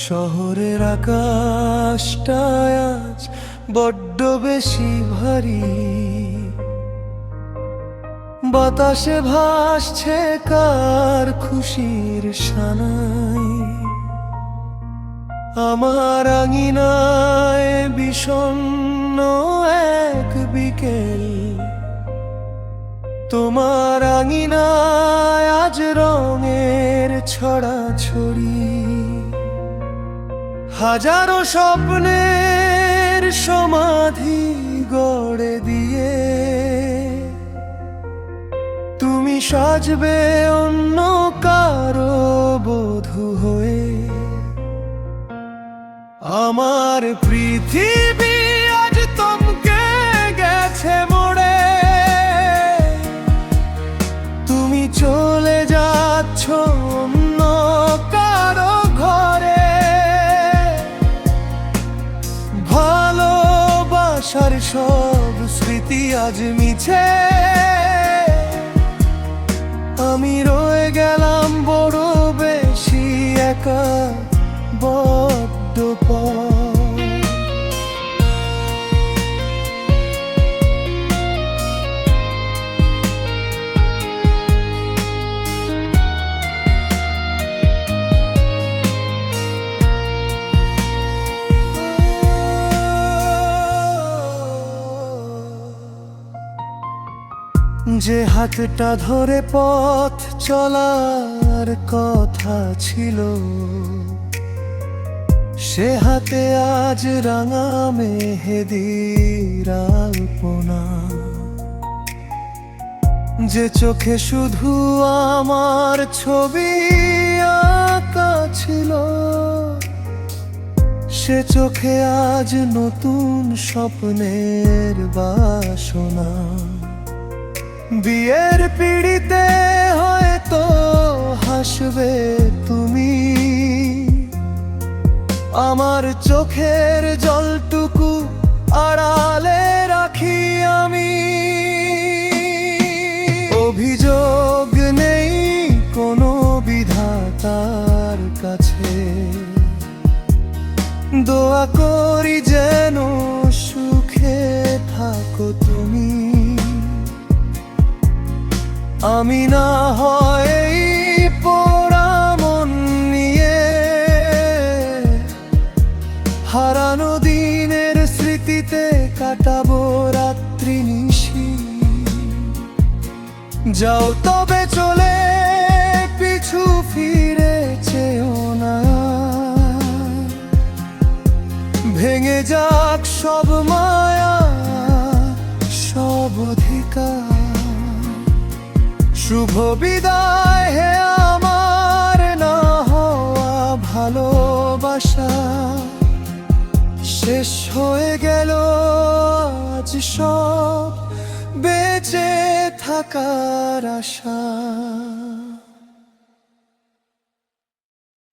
শহরের আকাশটা আজ বড্ড বেশি ভারী, বাতাসে ভাসছে কার খুশির সানাই। আমার আঙিনায় বিষণ্ণ এক বিকেল, তোমার আঙিনায় আজ রঙের ছড়াছড়ি। হাজারো স্বপ্নের সমাধি গড়ে দিয়ে তুমি সাজবে অন্য কারো বধূ হয়ে। আমার পৃথিবী আজ থমকে গেছে মোড়ে, তুমি চলে যাচ্ছ অন্য কারো ঘরে। ভালোবাসার সব স্মৃতি আজ মিছে, আমি রয়ে গেলাম বড় বেশি একা, বড্ড পর। যে হাতটা ধরে পথ চলার কথা ছিল, সে হাতে আজ রাঙা মেহেদির আলপনা। যে চোখে শুধু আমার ছবি আঁকা ছিল, সে চোখে আজ নতুন স্বপ্নের বাসনা। বিয়ের পিড়িতে হয়তো হাসবে তুমি, আমার চোখের জলটুকু আড়ালে রাখি আমি। অভিযোগ নেই কোনো বিধাতার কাছে, দোয়া করি যেন সুখে থাকো তুমি। আমি না হয় এই পোড়া মন নিয়ে হারানো দিনের স্মৃতিতে কাটাবো রাত্রি নিশি। যাও তবে চলে, পিছু ফিরে চেও না। ভেঙে যাক সব মায়া, সব অধিকার। শুভ বিদায় হে আমার না হওয়া ভালোবাসা, শেষ হয়ে গেল আজ সব বেঁচে থাকার আশা।